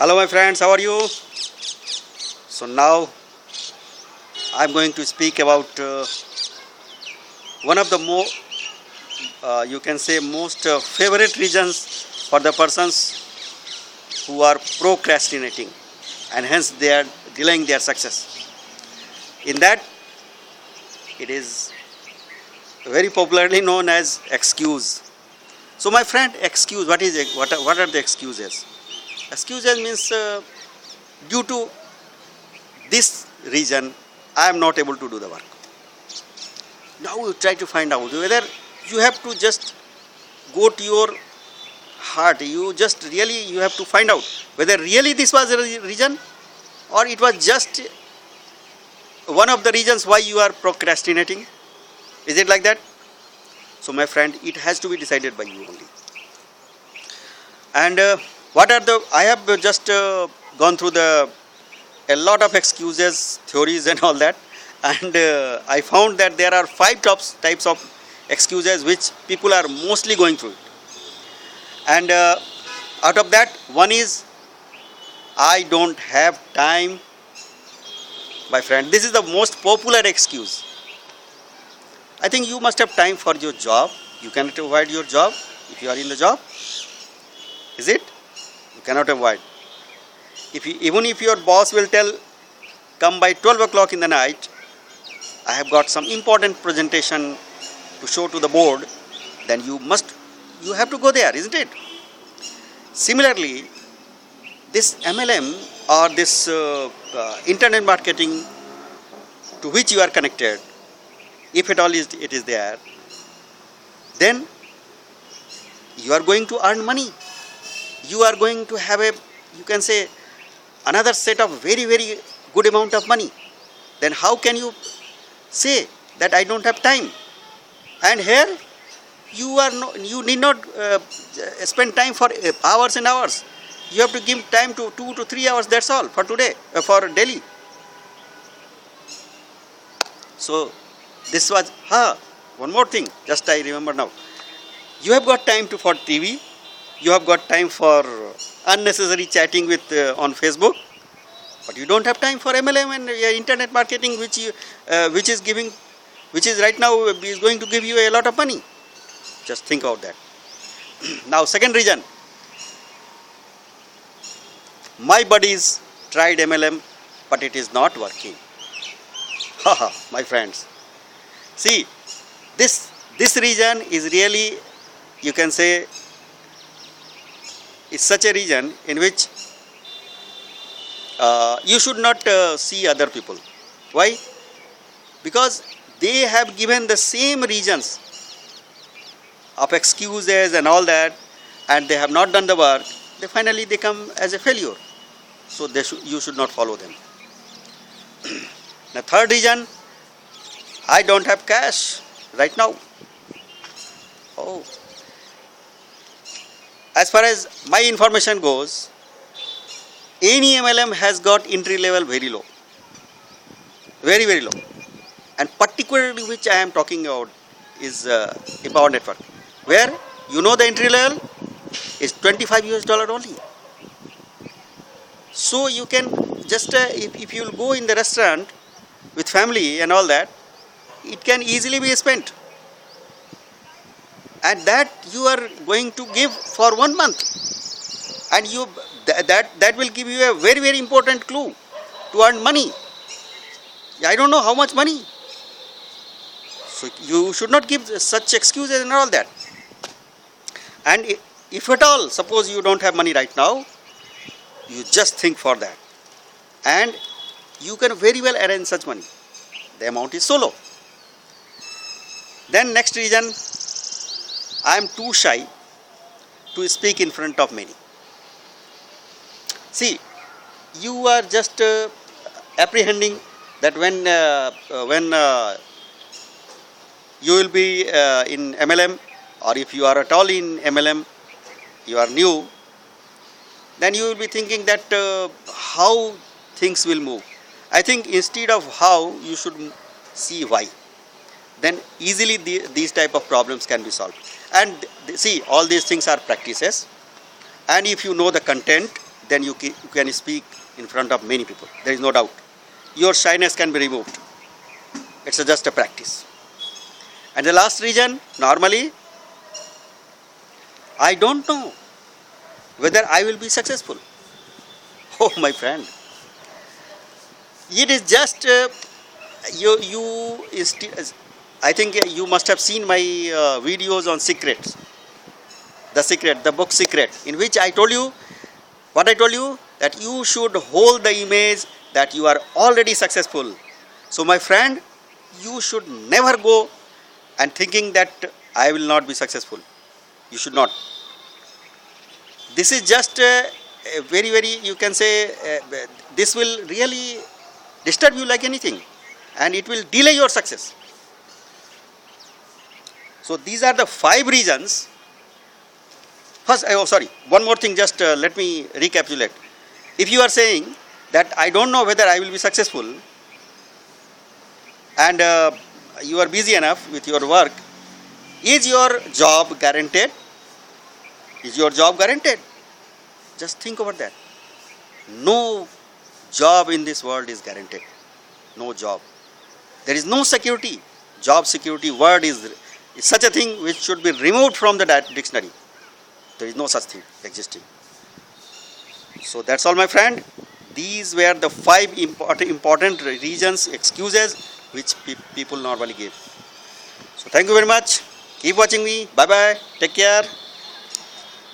Hello my friends, how are you? So now I am going to speak about one of the you can say most favorite reasons for the persons who are procrastinating and hence they are delaying their success. In that, it is very popularly known as excuse. So my friend, excuse, what are the excuses? Excuses means due to this reason I am not able to do the work. Now you try to find out whether you have to just go to your heart. You have to find out whether really this was the reason or it was just one of the reasons why you are procrastinating. Is it like that? So my friend, it has to be decided by you only. And I have just gone through a lot of excuses, theories and all that, and I found that there are five types of excuses which people are mostly going through it. And out of that, one is I don't have time. My friend, this is the most popular excuse. I think you must have time for your job. You cannot avoid your job if you are in the job. Is it? You cannot avoid. Even if your boss will tell, come by 12 o'clock in the night, I have got some important presentation to show to the board, then you have to go there, isn't it? Similarly, this MLM or this internet marketing to which you are connected, if at all it is there, then you are going to earn money. You are going to have you can say, another set of very, very good amount of money. Then how can you say that I don't have time? And here, you need not spend time for hours and hours. You have to give time to 2 to 3 hours, that's all for today, for daily. So, this was, one more thing, just I remember now. You have got time for TV, you have got time for unnecessary chatting with on Facebook, but you don't have time for MLM and internet marketing, which is right now is going to give you a lot of money. Just think about that. Now, second reason, my buddies tried MLM, but it is not working. My friends. See, this reason is really, you can say, is such a region in which you should not see other people. Why? Because they have given the same reasons of excuses and all that, and they have not done the work. Finally they come as a failure. So you should not follow them. The third reason, I don't have cash right now. Oh. As far as my information goes, any MLM has got entry level very low. Very, very low. And particularly which I am talking about is Empower Network, where the entry level is $25 only. So you can just, if you will go in the restaurant with family and all that, it can easily be spent. And that you are going to give for 1 month. And that will give you a very, very important clue to earn money. I don't know how much money. So you should not give such excuses and all that. And if at all, suppose you don't have money right now, you just think for that. And you can very well arrange such money. The amount is so low. Then next reason, I am too shy to speak in front of many. See, you are just apprehending that when you will be in MLM, or if you are at all in MLM, you are new, then you will be thinking that how things will move. I think instead of how, you should see why. Then easily these type of problems can be solved. And see, all these things are practices. And if you know the content, then you can speak in front of many people. There is no doubt. Your shyness can be removed. It's just a practice. And the last reason, normally, I don't know whether I will be successful. Oh, my friend. It is just, I think you must have seen my videos on secrets. The book Secret, in which I told you, what I told you, that you should hold the image that you are already successful. So my friend, you should never go and thinking that I will not be successful. You should not. This is just a very, you can say, this will really disturb you like anything, and it will delay your success. So these are the 5 reasons. First, one more thing, just let me recapitulate. If you are saying that I don't know whether I will be successful, and you are busy enough with your work, is your job guaranteed? Is your job guaranteed? Just think about that. No job in this world is guaranteed. No job. There is no security. Job security word is such a thing which should be removed from the dictionary. There is no such thing existing. So that's all, my friend. These were the 5 important reasons, excuses which people normally give. So thank you very much. Keep watching me. Bye bye. Take care.